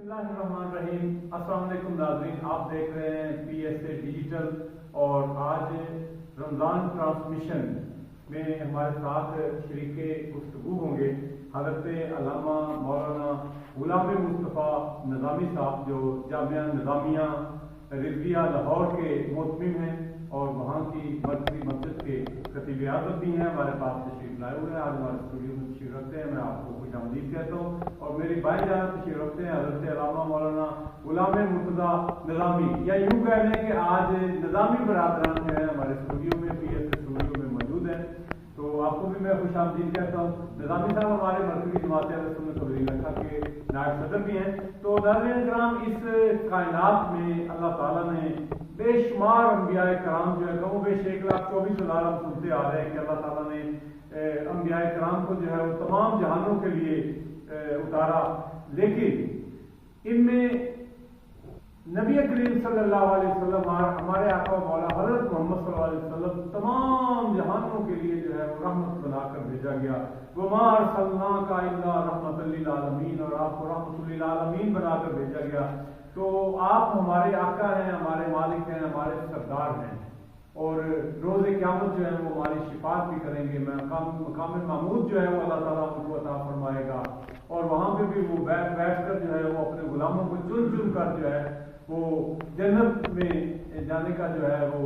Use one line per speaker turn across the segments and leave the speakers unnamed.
اللہ الرحمن الرحیم۔ السلام علیکم ناظرین، آپ دیکھ رہے ہیں پی ایس اے ڈیجیٹل، اور آج رمضان ٹرانسمیشن میں ہمارے ساتھ شریک گفتگو ہوں گے حضرت علامہ مولانا غلام مصطفیٰ نظامی صاحب، جو جامعہ نظامیہ رضویہ لاہور کے محتمم ہیں اور وہاں کی مرکزی مسجد کے خطیب اعظم بھی ہیں۔ ہمارے پاس تشریف لائے ہوئے ہیں، آج ہمارے اسٹوڈیو میں تشریف رکھتے ہیں، میں آپ کو خوش آمدید کہتا ہوں۔ اور میری بائیں جانب تشریف رکھتے ہیں حضرت علامہ مولانا غلام مرتضیٰ نظامی، یا یوں کہہ لیں کہ آج نظامی برادران جو ہیں ہمارے اسٹوڈیو میں، پی ایس اسٹوڈیو میں موجود ہیں، تو آپ کو بھی میں خوش آمدید کہتا ہوں۔ نظامی صاحب ہمارے مرکزی جماعت اہل سنت والجماعت کے نائب صدر بھی ہیں۔ تو ناظرین کرام، اس کائنات میں اللہ تعالیٰ نے بے شمار انبیاء کرام جو ہے کم و بیش 1,24,000 ہم سنتے آ رہے ہیں کہ اللہ تعالیٰ نے انبیاء کرام کو جو ہے وہ تمام جہانوں کے لیے اتارا، لیکن ان میں نبی کریم صلی اللہ علیہ وسلم، ہمارے آقا و مولا حضرت محمد صلی اللہ علیہ وسلم تمام جہانوں کے لیے جو ہے وہ رحمت بنا کر بھیجا گیا۔ وَمَا أَرْسَلْنَاكَ إِلَّا رَحْمَةً لِّلْعَالَمِينَ، اور آپ کو رحمۃ للعالمین بنا کر بھیجا گیا۔ تو آپ ہمارے آقا ہیں، ہمارے مالک ہیں، ہمارے سردار ہیں، اور روز قیامت جو ہے وہ ہماری شفاعت بھی کریں گے۔ مقام محمود جو ہے وہ اللہ تعالیٰ ان کو عطا فرمائے گا، اور وہاں پہ بھی وہ بیٹھ کر جو ہے وہ اپنے غلاموں کو چن کر جو ہے وہ جنت میں جانے کا جو ہے وہ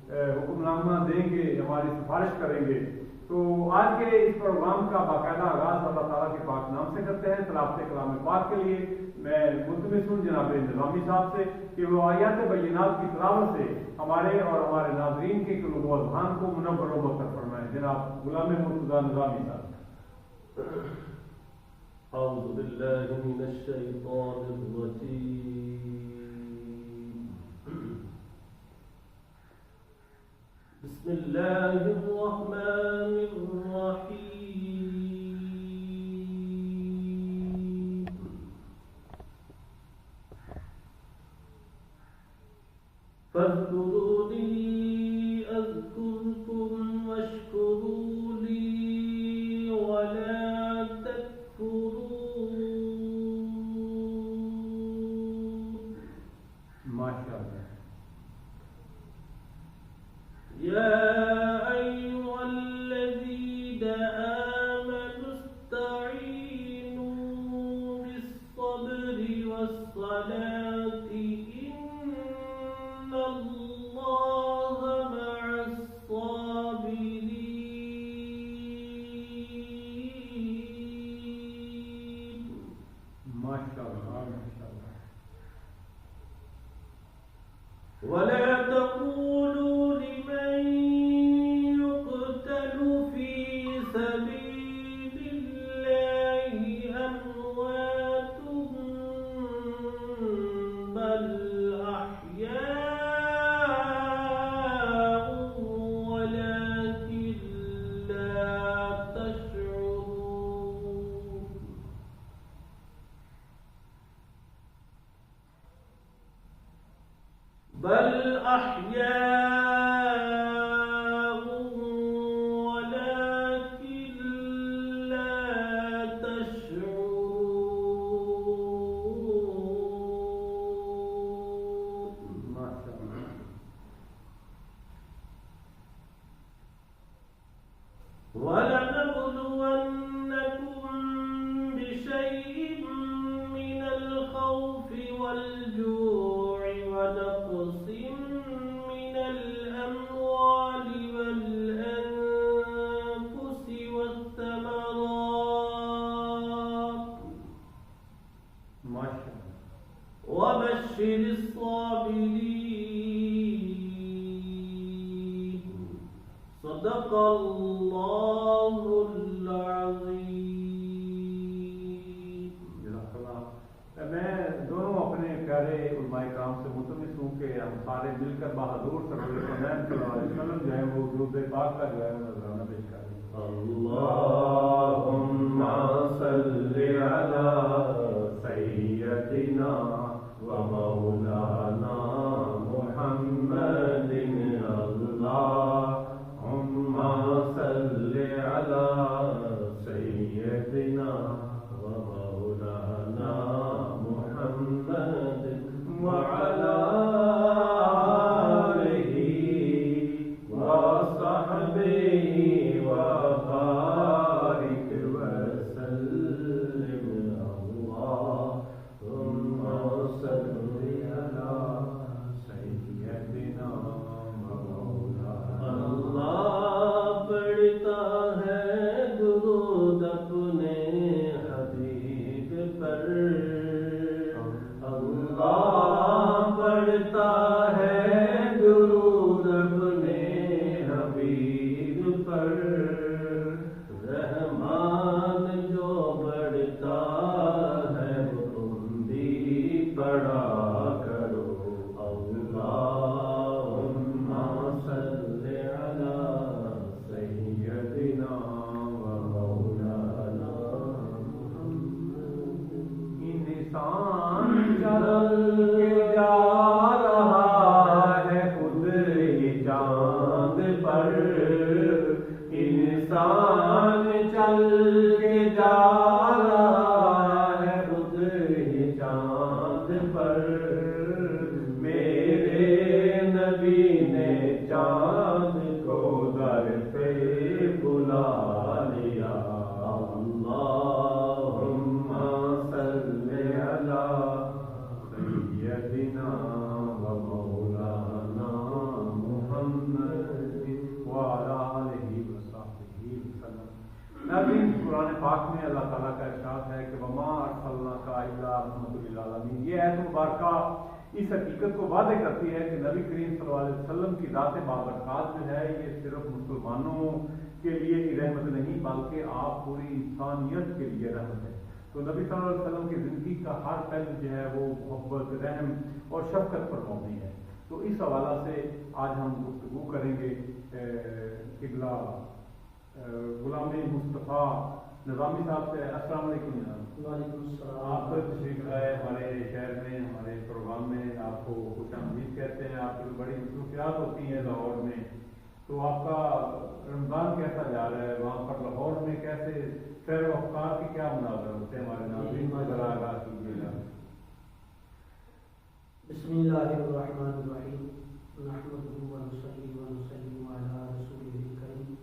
حکم نامہ دیں گے، ہماری سفارش کریں گے۔ تو آج کے اس پروگرام کا باقاعدہ آغاز اللہ تعالیٰ کے پاک نام سے کرتے ہیں۔ تلاوت کلام پاک کے لیے میں ملتمس ہوں جناب نظامی صاحب سے کہ وہ آیات بینات کی تلاوت سے ہمارے اور ہمارے ناظرین کے قلوب و اذہان کو منور و مبصر فرمائیں۔ جناب غلام مرتضیٰ نظامی صاحب۔
اعوذ باللہ من الشیطان الرجیم، بسم اللہ الرحمن الرحیم، فاذکرونی اذکرکم واشکروا لی ولا تکفرون۔
ماشاء اللہ۔
یا ایھا الذین آمنوا استعینوا بالصبر والصلاة ان اللہ مع الصابرین۔
ماشاء اللہ، ماشاء اللہ۔
ولا تقولوا لمن يقتل في سبيل الله أموات بل أحياء ولكن لا تشعرون۔ بل أحياء ولكن لا تشعرون۔
ماشاء اللہ۔
ولنبلونكم بشيء من الخوف والجوع ونقص من الأموال والأنفس والثمرات
ماشاء اللہ۔
وبشر الصابرين۔ صدق اللہ العظیم۔
جزاک اللہ۔ میں دونوں اپنے پیارے علماء کرام سے ملتمس ہوں کہ ہم سارے مل کر بہادور سرور کونین صلی اللہ علیہ وسلم جو ہے وہ درود پاک کا جو ہے وہ نذرانہ پیش کریں۔
اللہم صل علی سیدنا و مولانا محمد، اللہم صل علی سیدنا و مولانا محمد کرتا ہے وہ تم بھی پڑھا کرو اللہم صلی علی سیدنا و مولانا
انسان چل کے جا رہا ہے خود ہی چاند پر انسان چل کے جا رہا ہے خود ہی چاند پر میرے نبی نے چاند کو در پہ بلا لیا
اللہم صلی علی سیدنا و مولانا محمد
وعلی آلہ وصحبہ وسلم۔ ناظرین، قرآن پاک میں اللہ تعالیٰ کا ارشاد ہے کہ وما ارسلناک الا رحمۃ للعالمین۔ یہ آیت مبارکہ اس حقیقت کو واضح کرتی ہے کہ نبی کریم صلی اللہ علیہ وسلم کی ذات بابرکات جو ہے یہ صرف مسلمانوں کے لیے ہی رحمت نہیں بلکہ آپ پوری انسانیت کے لیے رحمت ہے۔ تو نبی صلی اللہ علیہ وسلم کی زندگی کا ہر پہلو جو ہے وہ محبت، رحم اور شفقت پر مبنی ہے۔ تو اس حوالہ سے آج ہم گفتگو کریں گے قبلہ غلام مصطفیٰ نظامی صاحب سے۔ السلام علیکم جناب۔
وعلیکم السلام۔
آپ تشریف لائے ہمارے شہر میں، ہمارے پروگرام میں، آپ کو خوش آمدید کہتے ہیں۔ آپ کی بڑی مصروفیات ہوتی ہیں لاہور میں، تو آپ کا رمضان کیسا جا رہا ہے وہاں پر؟ لاہور میں کیسے خیر و افکار کے کیا مناظر ہوتے ہیں؟ ہمارے ناظرین کو ذرا آگاہ کیجیے گا۔
بسم اللہ الرحمن الرحیم، نحمدہ ونصلی ونسلم علی رسولہ الکریم،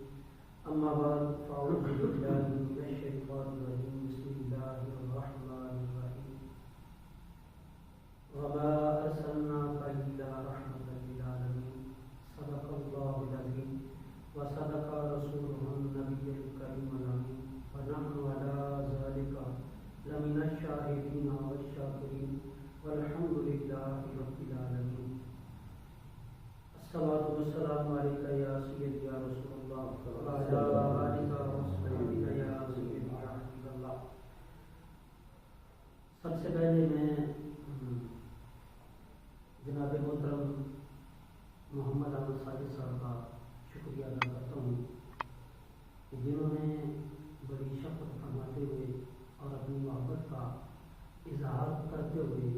اما بعد فاعوذ باللہ من الشیطان الرجیم، بسم اللہ الرحمن الرحیم، وما ارسلناک الا رحمۃ للعالمین، صدق اللہ العظیم وصدق رسولہ النبی الکریم الامین، ونحن علی ذلک لمن الشاہدین والشاکرین والحمد للہ رب العالمین۔ الصلاۃ والسلام علیک یا سیدی یا رسول اللہ وعلی آلک وصحبک یا سیدی یا حبیب اللہ۔ سب سے پہلے میں جناب محترم محمد احمد ساجد صاحب کا شکریہ ادا کرتا ہوں کہ جنہوں نے بڑی شفقت فرماتے ہوئے اور اپنی محبت کا اظہار کرتے ہوئے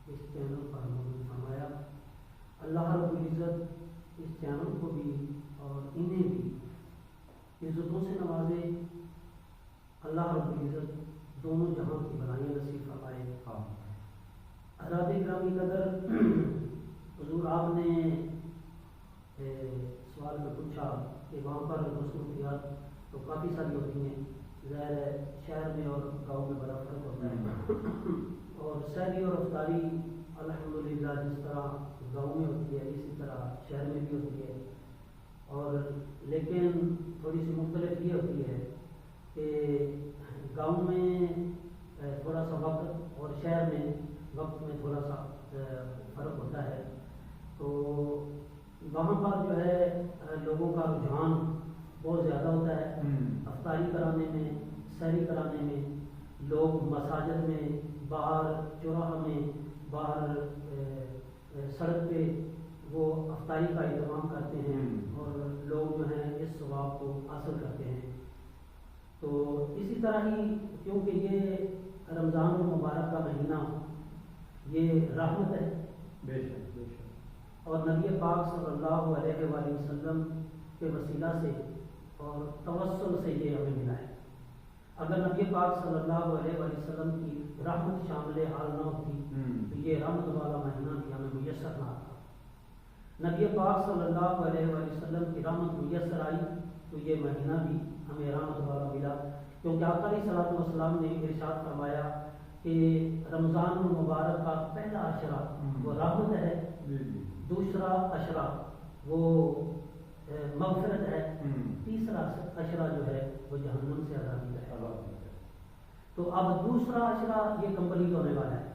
اس چینل پر موجود فرمایا۔ اللہ رب العزت اس چینل کو بھی اور انہیں بھی عزتوں سے نوازے۔ اللہ رب العزت دونوں جہاں کی بھلائیاں نصیب فرمائے۔ حضرات گرامی قدر، حضور آپ نے سوال میں پوچھا کہ وہاں پر مصروفیات تو کافی ساری ہوتی ہیں، ظاہر ہے شہر میں اور گاؤں میں بڑا فرق ہوتا ہے، اور سحری اور افطاری الحمدللہ جس طرح گاؤں میں ہوتی ہے اسی طرح شہر میں بھی ہوتی ہے، اور لیکن تھوڑی سی مختلف یہ ہوتی ہے کہ گاؤں میں تھوڑا سا وقت اور شہر میں وقت میں تھوڑا سا فرق ہوتا ہے۔ تو وہاں پر جو ہے لوگوں کا رجحان بہت زیادہ ہوتا ہے، افطاری کرانے میں، سحری کرانے میں، لوگ مساجد میں، باہر چوراہا میں، باہر سڑک پہ وہ افطاری کا اہتمام کرتے ہیں اور لوگ جو ہیں اس ثواب کو حاصل کرتے ہیں۔ تو اسی طرح ہی کیونکہ یہ رمضان المبارک کا مہینہ یہ رحمت ہے،
بے شک بے شک،
اور نبی پاک صلی اللہ علیہ وآلہ وسلم کے وسیلہ سے اور توسل سے یہ ہمیں ملا ہے۔ اگر نبی پاک صلی اللہ علیہ وآلہ وسلم کی رحمت شامل حال نہ ہوتی تو یہ رحمت والا مہینہ بھی ہمیں میسر نہ آتا۔ نبی پاک صلی اللہ علیہ وآلہ وسلم کی رحمت میسر آئی تو یہ مہینہ بھی ہمیں رحمت والا ملا، کیونکہ آقا علیہ الصلوۃ والسلام نے ارشاد فرمایا کہ رمضان المبارک کا پہلا عشرہ وہ رحمت ہے، دوسرا عشرہ وہ مغفرت ہے، تیسرا عشرہ جو ہے وہ جہنم سے آزادی ہے۔ تو اب دوسرا عشرہ یہ کمپلیٹ ہونے والا ہے،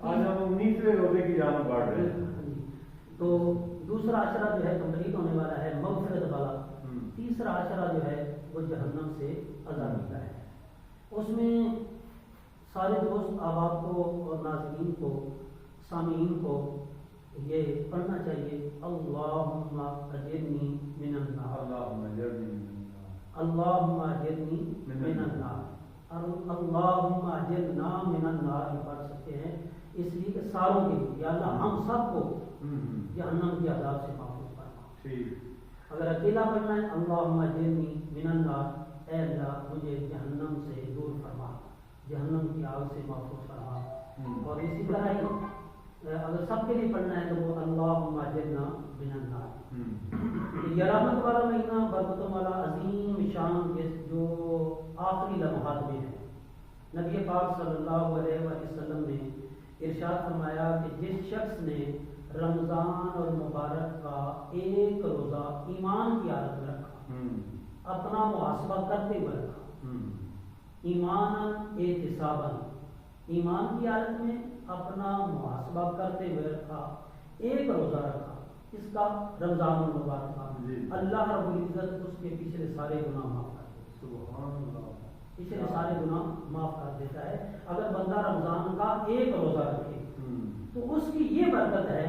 آج ہم 19ویں روزے کی جانب بڑھ رہے ہیں۔
تو دوسرا عشرہ جو ہے کمپلیٹ ہونے والا ہے مغفرت والا، تیسرا عشرہ جو ہے وہ جہنم سے آزادی کا ہے۔ اس میں سارے دوست احباب کو اور ناظرین کو سامعین کو یہ پڑھنا چاہیے اللہم اجرنی من النار،
اللہم اجرنی من النار،
اللہم اجرنی من النار، اور اللہم اجرنا من النار بھی پڑھ سکتے ہیں، اس لیے کہ ساروں کے لیے یا اللہ ہم سب کو جہنم کے عذاب سے محفوظ کرنا۔
ٹھیک،
اگر اکیلا پڑھنا ہے اللہم اجرنی من النار، اے اللہ مجھے جہنم سے دور فرما، جہنم کی آگ سے محفوظ فرما۔ اور اسی طرح ہی اگر سب کے لیے پڑھنا ہے تو وہ اللہم اجرنا من النار۔ یہ رحمت والا مہینہ، برکتوں والا عظیم شان کے جو آخری لمحات میں ہے، نبی پاک صلی اللہ علیہ وسلم نے ارشاد فرمایا کہ جس شخص نے رمضان اور مبارک کا ایک روزہ ایمان کی حالت میں رکھا، اپنا محاسبہ کرتے ہوئے رکھا، ایمانا احتسابا، ایمان کی حالت میں اپنا محاسبہ کرتے ہوئے رکھا، ایک روزہ رکھا اس کا رمضان المبارک کا، اللہ رب العزت اس کے پچھلے سارے گناہ معاف کر دیتا ہے۔
سبحان اللہ،
پچھلے سارے گناہ معاف کر دیتا ہے۔ اگر بندہ رمضان کا ایک روزہ رکھے تو اس کی یہ برکت ہے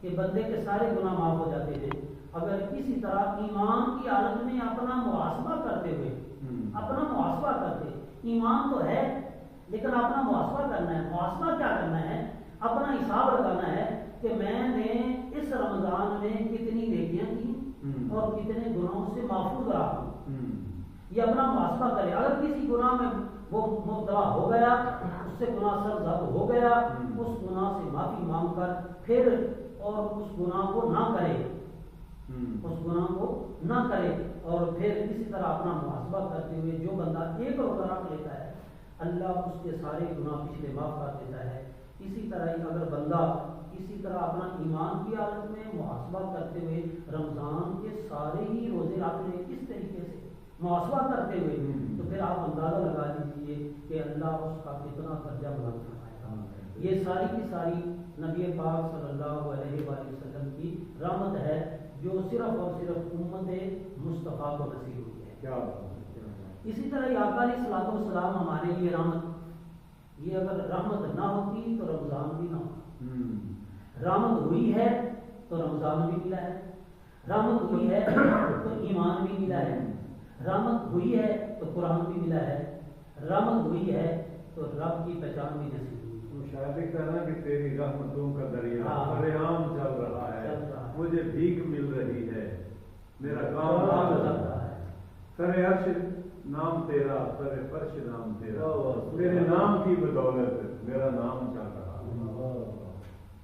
کہ بندے کے سارے گناہ معاف ہو جاتے ہیں۔ اگر کسی طرح ایمان کی حالت میں اپنا محاسبہ کرتے ہوئے، اپنا محاسبہ کرتے، ایمان تو ہے لیکن اپنا محاسبہ کرنا ہے۔ محاسبہ کیا کرنا ہے؟ اپنا حساب لگانا ہے کہ میں نے اس رمضان میں کتنی نیکیاں کی اور کتنے گناہوں سے محفوظ رہا ہوں، یہ اپنا محاسبہ کرے۔ اگر کسی گناہ میں وہ مبتلا ہو گیا، اس سے گناہ سرزد ہو گیا، اس گناہ سے معافی مانگ کر پھر اور اس گناہ کو نہ کرے، اس گناہ کو نہ کرے، اور پھر اسی طرح اپنا محاسبہ کرتے ہوئے جو بندہ ایک روزہ رکھ لیتا ہے اللہ اس کے سارے گناہ پچھلے معاف کر دیتا ہے۔ اسی طرح ہی اگر بندہ اسی طرح اپنا ایمان کی حالت میں محاسبہ کرتے ہوئے رمضان کے سارے ہی روزے رکھ لے اس طریقے سے محاسبہ کرتے ہوئے، تو پھر آپ اندازہ لگا لیجیے کہ اللہ اس کا کتنا درجہ بلند فرمائے گا۔ یہ ساری کی ساری نبی پاک صلی اللہ علیہ وآلہ وسلم کی رحمت ہے جو صرف اور صرف امت مصطفیٰ کو نصیب ہوئی ہے۔
کیا
اسی طرح یہ آقا علیہ الصلوۃ والسلام ہمارے لیے رحمت، یہ اگر رحمت نہ ہوتی تو رمضان بھی نہ ہوتا۔ رحمت ہوئی ہے تو رمضان بھی ملا ہے، رحمت ہوئی ہے تو ایمان بھی ملا ہے، رحمت ہوئی ہے تو قرآن بھی ملا ہے، رحمت ہوئی ہے تو رب کی پہچان بھی نصیب ہوئی۔
تو شاید یہ کہنا کہ تیری رحمتوں کا دریا عام چل رہا ہے، مجھے بھیک مل رہی ہے، میرا کام چل رہا ہے، سر عرش نام تیرا، سر فرش نام تیرا، تیرے نام کی بدولت میرا نام چل رہا ہے۔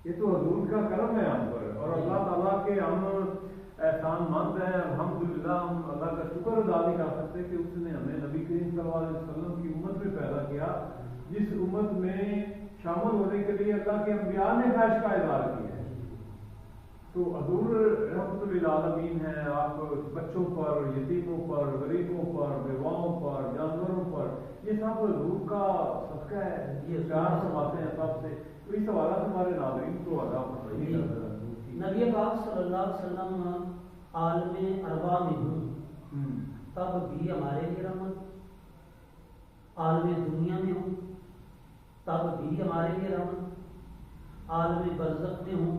یہ تو حضور کا کرم ہے ہم پر، اور اللہ تعالیٰ کے ہم احسان مند ہیں۔ الحمدللہ ہم اللہ کا شکر ادا نہیں کر سکتے کہ اس نے ہمیں نبی کریم صلی اللہ علیہ وسلم کی امت میں پیدا کیا، جس امت میں شامل ہونے کے لیے اللہ کے انبیاء نے خواہش کا اظہار کیا ہے۔ تو حضور رحمت للعالمین ہیں، آپ بچوں پر، یتیموں پر، غریبوں پر، بیواؤں پر، جانوروں پر، یہ سب حضور کا صدقہ ہے، یہ پیار فرماتے ہیں سب سے۔ تو اس حوالہ سے ہمارے ناظرین کو ادا فرمائیے۔
نبی پاک صلی اللہ علیہ وسلم عالم ارواح میں ہوں تب بھی ہمارے لیے رحمت، عالم دنیا میں ہوں تب بھی ہمارے لیے رحمت، عالم برزخ میں ہوں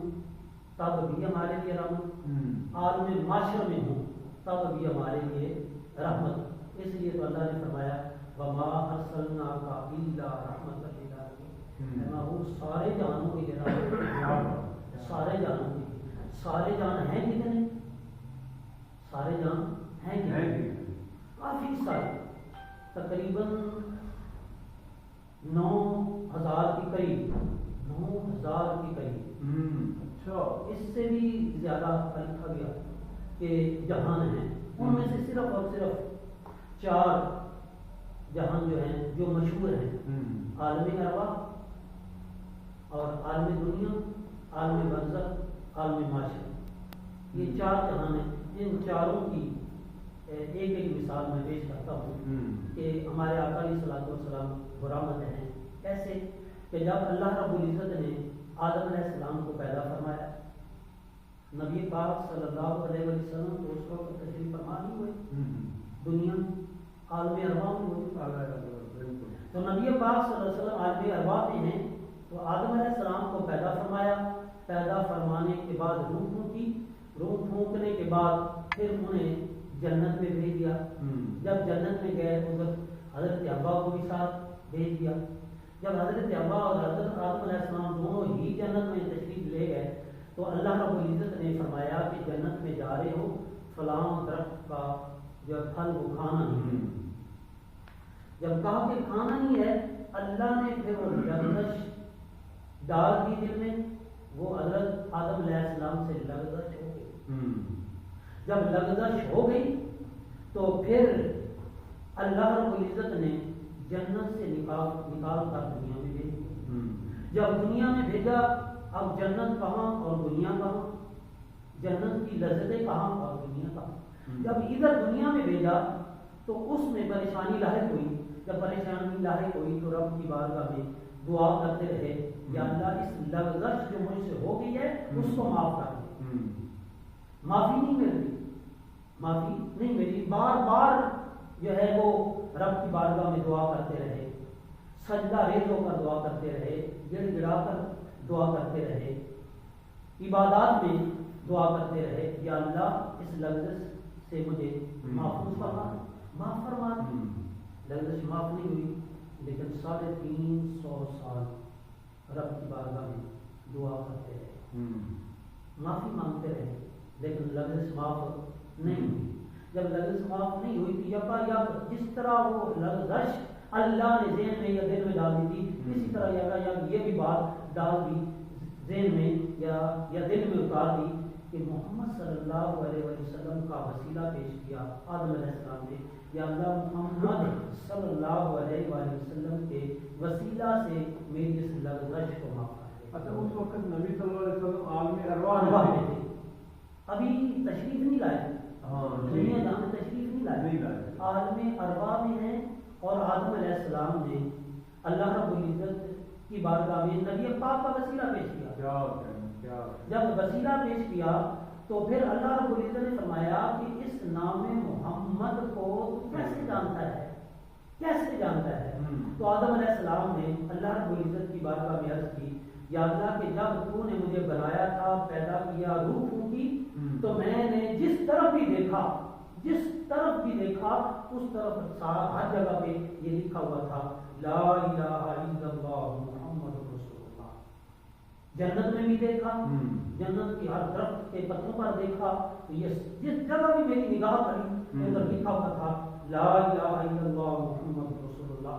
تب بھی ہمارے لیے رحمت، عالم معاشر میں ہوں تب بھی ہمارے لیے رحمت۔ اس لیے تو اللہ نے فرمایا وما ارسلناک الا رحمۃ للعالمین، وہ سارے جانوں کے لیے رحمت، سارے جانوں کے لیے۔ سارے جان ہیں کتنے؟ سارے جان ہیں کتنے؟ کافی سارے، تقریباً 9,000 کے قریب، 9,000 کے قریب،
اچھا،
اس سے بھی زیادہ لکھا گیا کہ جہان ہیں، ان میں سے صرف اور صرف 4 جہان جو ہیں جو مشہور ہیں، عالم ارواح اور عالم دنیا، عالم برزخ، عالم معاشر، یہ 4 جہان ہیں۔ ان چاروں کی ایک ایک مثال میں پیش کرتا ہوں کہ ہمارے آقا علیہ الصلوۃ والسلام برآمد ہیں۔ کیسے کہ جب اللہ رب العزت نے آدم علیہ السلام کو پیدا فرمایا، نبی پاک صلی اللہ علیہ وسلم تو اس وقت تشریف فرما نہیں ہوئے، دنیا عالم ارواح میں ہوئی، تو نبی پاک صلی اللہ علیہ وسلم عالم ارواح میں ہیں، تو آدم علیہ السلام کو پیدا فرمایا، پیدا فرمانے کے بعد روح پھونکی، روح پھونکنے کے بعد پھر انہیں جنت میں بھیج دیا۔ جب جنت میں گئے تو حضرت حوا کو بھی ساتھ بھیج دیا۔ جب حضرت حوا اور حضرت آدم علیہ السلام دونوں ہی جنت میں تشریف لے گئے تو اللہ رب العزت نے فرمایا کہ جنت میں جا رہے ہو، فلاں درخت کا جو پھل وہ کھانا نہیں۔ جب کہا کہ کھانا نہیں ہے، اللہ نے پھر وہ لغزش ڈال دی دل میں، وہ حضرت آدم علیہ السلام سے لغزش ہو گئی۔ جب لغزش ہو گئی تو پھر اللہ رب العزت نے جنت سے نکال کر دنیا میں بھیج دیا۔ جب دنیا میں بھیجا، اب جنت کہاں اور دنیا کہاں، جنت کی لذتیں کہاں اور دنیا کہاں۔ جب ادھر دنیا میں بھیجا تو اس میں پریشانی لاحق ہوئی۔ جب پریشانی لاحق ہوئی تو رب کی بارگاہ میں دعا کرتے رہے، یا اللہ اس لغزش جو مجھ سے ہو گئی ہے اس کو معاف کر دے۔ معافی نہیں مل رہی، معافی نہیں ملی، بار بار جو ہے وہ رب کی بارگاہ میں دعا کرتے رہے، سجدہ ریز ہو کر دعا کرتے رہے، گڑ گڑا کر دعا کرتے رہے، عبادات میں دعا کرتے رہے، یا اللہ اس لغزش سے مجھے محفوظ فرما، معاف فرما۔ لغزش معاف نہیں ہوئی، لیکن 350 سال رب کی بارگاہ میں دعا کرتے رہے، معافی مانگتے رہے، لیکن لغزش معاف نہیں ہوئی۔ جب لغزش معاف نہیں ہوئی تو یکایک جس طرح وہ لغزش اللہ نے ذہن میں یا دل میں ڈال دی تھی، اسی طرح یکایک یہ بھی بات ڈال دی ذہن میں یا دل میں اتار دی کہ محمد صلی اللہ علیہ وسلم کا وسیلہ پیش کیا آدم علیہ السلام نے، یا اللہ محمد صلی اللہ علیہ وسلم کے وسیلہ سے میری اس لغزش کو معاف کر دے۔
اچھا، اس وقت نبی صلی اللہ علیہ وسلم عالم ارواح
میں تھے، ابھی تشریف نہیں لائے، دنیا جہاں میں تشریف نہیں لائے، عالم ارواح میں ہیں، اور آدم علیہ السلام نے اللہ رب العزت کی بارگاہ میں نبی پاک کا وسیلہ پیش کیا۔ جب وسیلہ پیش کیا تو پھر اللہ رب العزت نے فرمایا کہ اس نام محمد کو تو کیسے جانتا ہے، کیسے جانتا ہے؟ تو آدم علیہ السلام نے اللہ رب العزت کی بارگاہ میں عرض کی، یا اللہ کہ جب تو نے مجھے بنایا تھا، پیدا کیا، روح پھونکی، تو میں نے جس طرف بھی دیکھا اس طرف ہر جگہ پہ یہ لکھا ہوا تھا لا الہ الا اللہ محمد رسول اللہ۔ جنت میں بھی دیکھا، جنت کی ہر درخت کے پتوں پر دیکھا، تو یہ جس جگہ بھی میری نگاہ پڑی ادھر لکھا ہوا تھا لا الہ الا اللہ محمد رسول اللہ۔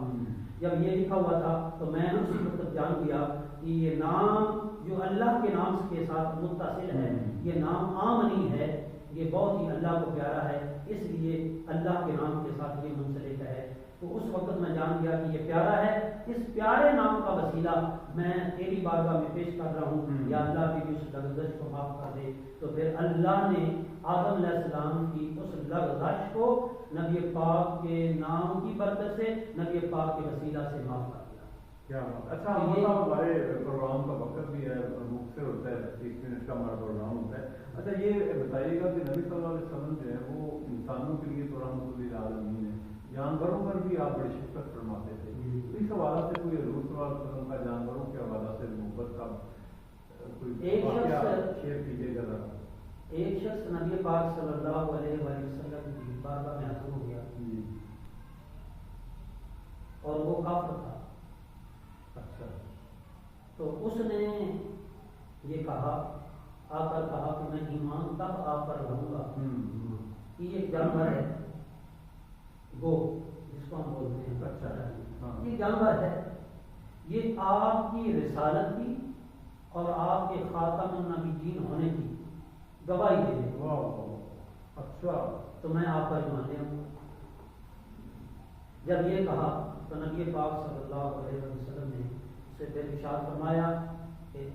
جب یہ لکھا ہوا تھا تو میں اسی وقت جان گیا کہ یہ نام جو اللہ کے نام کے ساتھ متصل ہے، یہ نام عام نہیں ہے، یہ بہت ہی اللہ کو پیارا ہے، اس لیے اللہ کے نام کے ساتھ یہ منسلک ہے۔ تو اس وقت میں جان گیا کہ یہ پیارا ہے، اس پیارے نام کا وسیلہ میں تیری بارگاہ میں پیش کر رہا ہوں، یا اللہ بھی اس لغزش کو معاف کر دے۔ تو پھر اللہ نے آدم علیہ السلام کی اس لغزش کو نبی پاک کے نام کی برکت سے، نبی پاک کے وسیلہ سے معاف کر دیا۔
کیا بات۔ اچھا، ہمارے پروگرام کا وقت بھی ہے، مختصر ہوتا ہے، 1 منٹ کا ہمارا پروگرام ہوتا ہے۔ اچھا، یہ بتائیے گا کہ نبی صلی اللہ علیہ وسلم جو ہے وہ انسانوں کے لیے تو رحمت للعالمین ہے، جانوروں پر بھی آپ بڑی شفقت فرماتے تھے، اس حوالہ سے کوئی حضور صلی اللہ علیہ وسلم کا جانوروں کے حوالہ سے محبت کا کوئی واقعہ شیئر کیجیے گا ذرا۔
ایک شخص نبی پاک صلی اللہ علیہ وسلم کی بارگاہ میں حاضر ہو گیا اور وہ کافر تھا۔
اچھا،
تو اس نے یہ کہا، آ کر کہا کہ میں ایمان تب آپ پر رہوں گا کہ یہ جانور ہے، گو جس کو ہم بولتے ہیں،
اچھا،
یہ جانور ہے، یہ آپ کی رسالت کی اور آپ کے خاتم النبیین ہونے کی گواہی دے دے۔
اچھا،
تو میں آپ کا ایمان لے آؤں۔ جب یہ کہا تو نبی پاک صلی اللہ علیہ وسلم نے اسے پھر ارشاد فرمایا کہ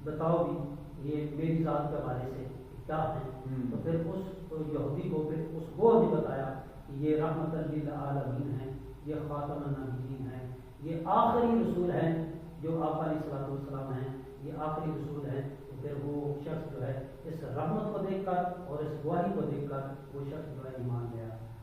بتاؤ بھی یہ میری ذات کے حوالے سے کیا ہے؟ تو پھر اس یہودی کو پھر اس گوہ نے بتایا کہ یہ رحمت للعالمین ہے، یہ خاتم النبیین ہے، یہ آخری رسول ہیں جو آپ علیہ الصلوۃ والسلام ہیں، یہ آخری رسول ہیں۔ تو پھر وہ شخص جو ہے اس رحمت کو دیکھ کر اور اس گواہی کو دیکھ کر وہ شخص جو ہے ایمان لیا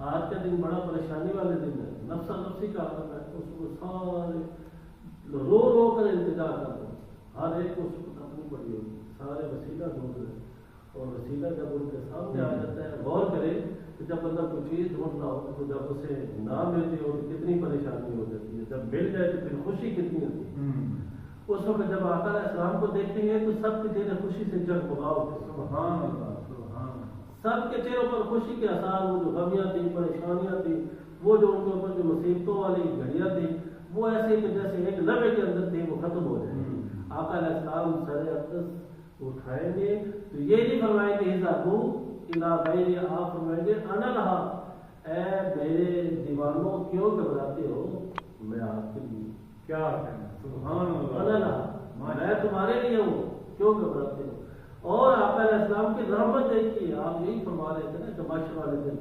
آج کا دن بڑا پریشانی والے دن ہے، نفس نفسی کا عالم ہے، اس کو سارے رو رو کر انتظار کرتے ہیں، ہر ایک کو سکھ اپنی پڑی ہوگی، سارے وسیلہ ڈھونڈ رہے ہیں، اور وسیلہ جب ان کے سامنے آ جاتا ہے، غور کرے کہ جب بندہ کوئی چیز ڈھونڈ رہا ہو تو جب اسے نہ ملتی ہو تو کتنی پریشانی ہو جاتی ہے، جب مل جائے تو پھر خوشی کتنی ہوتی ہے۔ اس وقت جب آقا علیہ السلام کو دیکھتے ہیں تو سب کے چہرے خوشی سے جگمگا ہوتے ہیں،
سبحان اللہ سبحان اللہ۔
سب کے چہروں پر خوشی کے آثار، وہ جو غمیاں تھیں، پریشانیاں تھیں، وہ جو ان کے اوپر جو مصیبتوں والی گھڑیاں تھیں، وہ ایسے کہ جیسے ایک لمحے کے اندر تھے وہ ختم ہو جائیں۔ آقا علیہ السلام سر اقدس اٹھائیں گے تو یہ نہیں فرمائیں گے اذهبوا الی غیری، آپ فرمائیں گے انا لہا، اے میرے دیوانوں کیوں گھبراتے ہو، میں آپ کے لیے،
کیا کہنا، سبحان
انا
اللہ،
لہا، میں تمہارے لیے ہوں، کیوں گھبراتے ہو۔ اور آقا علیہ السلام کی رحمت دیکھیے، آپ یہی فرما رہے تھے نا کہ محشر والے دن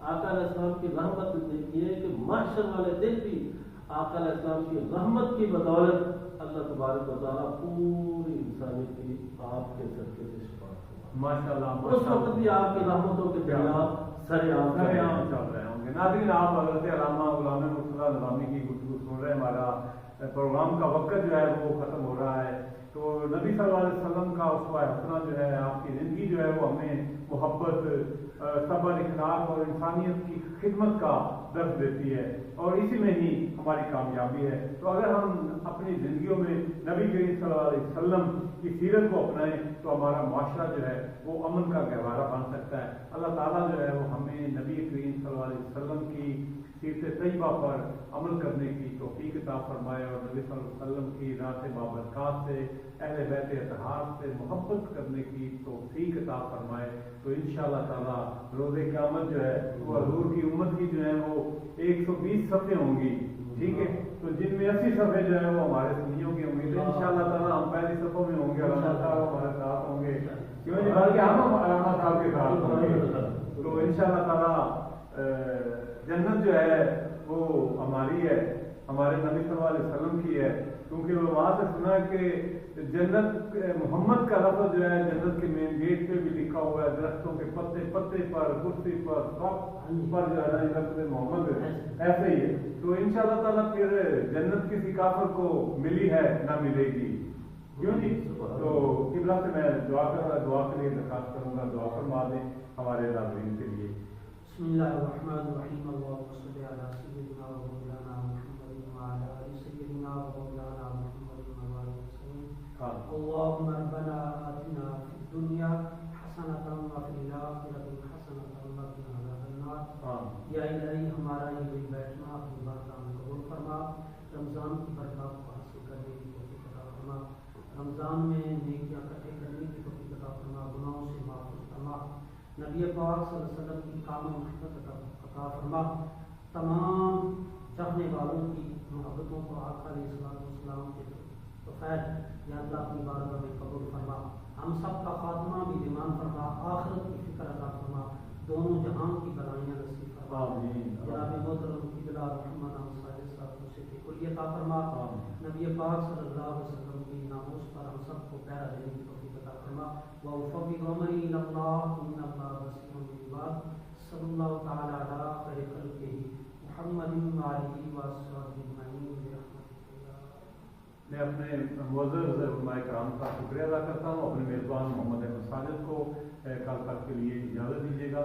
آقا علیہ السلام کی رحمت دیکھیے کہ محشر والے دن بھی آقا علیہ السلام کی رحمت کی بدولت اللہ تبارک و تعالیٰ پوری انسانیت کی آپ کے صدقے سے شفاعت کرے۔
ماشاءاللہ،
اس وقت بھی آپ کی رحمتوں کے دریافت سر عام
چل رہے ہوں گے۔ ناظرین، آپ حضرت علامہ غلام مرتضیٰ نظامی کی گفتگو سن رہے ہیں۔ ہمارا پروگرام کا وقت جو ہے وہ ختم ہو رہا ہے، تو نبی صلی اللہ علیہ وسلم کا اسوہ حسنہ جو ہے، آپ کی زندگی جو ہے وہ ہمیں محبت، صبر، اخلاق اور انسانیت کی خدمت کا درس دیتی ہے، اور اسی میں ہی ہماری کامیابی ہے۔ تو اگر ہم اپنی زندگیوں میں نبی کریم صلی اللہ علیہ وسلم کی سیرت کو اپنائیں تو ہمارا معاشرہ جو ہے وہ امن کا گہوارہ بن سکتا ہے۔ اللہ تعالیٰ جو ہے وہ ہمیں نبی کریم صلی اللہ علیہ وسلم کی سیرت طیبہ پر عمل کرنے کی توفیق عطا فرمائے، اور نبی صلی اللہ علیہ وسلم کی ذات بابرکات سے، اہل بیت اطہار سے محبت کرنے کی توفیق عطا فرمائے۔ تو انشاءاللہ تعالیٰ روز قیامت جو ہے وہ حضور کی امت کی جو ہے وہ 120 صفحیں ہوں گی، ٹھیک ہے، تو جن میں 80 صفحے جو ہے وہ ہمارے سنیوں کی ہوں گی، تو انشاءاللہ تعالیٰ ہم پہلی صفوں میں ہوں گے، علامہ صاحب ہمارے ساتھ ہوں گے، کیوں نہیں، بلکہ ہم علامہ صاحب کے ساتھ ہوں گے۔ تو انشاءاللہ تعالیٰ جنت جو ہے وہ ہماری ہے، ہمارے نبی صلی اللہ علیہ وسلم کی ہے، کیونکہ وہ وہاں سے سنا کہ جنت محمد کا لفظ جو ہے جنت کے مین گیٹ پہ بھی لکھا ہوا ہے، درختوں کے پتے پتے پر، کرسی پر، سب پر جو ہے لفظ محمد ایسے ہی ہے۔ تو انشاءاللہ تعالیٰ پھر جنت کسی کافر کو ملی ہے نہ ملے گی، کیوں جی؟ تو قبلہ سے میں دعا کے لیے درخواست کروں گا، دعا فرما دیں ہمارے ناظرین کے لیے۔
بسم اللہ الرحمن الرحیم، اللہم صلی علی سیدنا و مولانا محمد وعلی آل سیدنا و مولانا محمد وبارک وسلم۔ اللہم ربنا آتنا فی الدنیا حسنۃ وفی الآخرۃ حسنۃ وقنا عذاب النار۔ یا الہی، ہمارا یہ بھی بیٹھنا اپنی بارگاہ میں قبول فرما، رمضان کی برکات کو حاصل کرنے کی توفیق عطا فرما، رمضان میں نیکیاں اکٹھے کرنے کی توفیق عطا فرما، گناہوں سے محفوظ فرما، نبی پاک صلی اللہ علیہ وسلم کی کام و محبت عطا فرما، تمام چاہنے والوں کی محبتوں کو آقا علیہ السلام کے فیض یا اللہ اپنی بارگاہ میں قبول فرما، ہم سب کا خاتمہ بھی ایمان فرما، آخرت کی فکر عطا فرما، دونوں جہاں کی بلائیاں نصیب فرما، جناب محترم قبلہ محمد صالح صاحب کو صحت کلی عطا فرما، نبی پاک صلی اللہ علیہ وسلم کی ناموس پر ہم سب کو پہرا دینے کی توفیق عطا فرما، وَأُفَوِّضُ أَمْرِي إِلَى اللَّهِ إِنَّ اللَّهَ بَصِيرٌ بِالْعِبَادِ، صلی اللہ تعالی علی خیر خلقہ محمد وآلہ وصحبہ اجمعین برحمتک یا رب۔
میں اپنے معزز علماء کرام کا شکریہ ادا کرتا ہوں، اپنے میزبان محمد احمد ساجد کو کل تک کے لیے اجازت دیجیے گا۔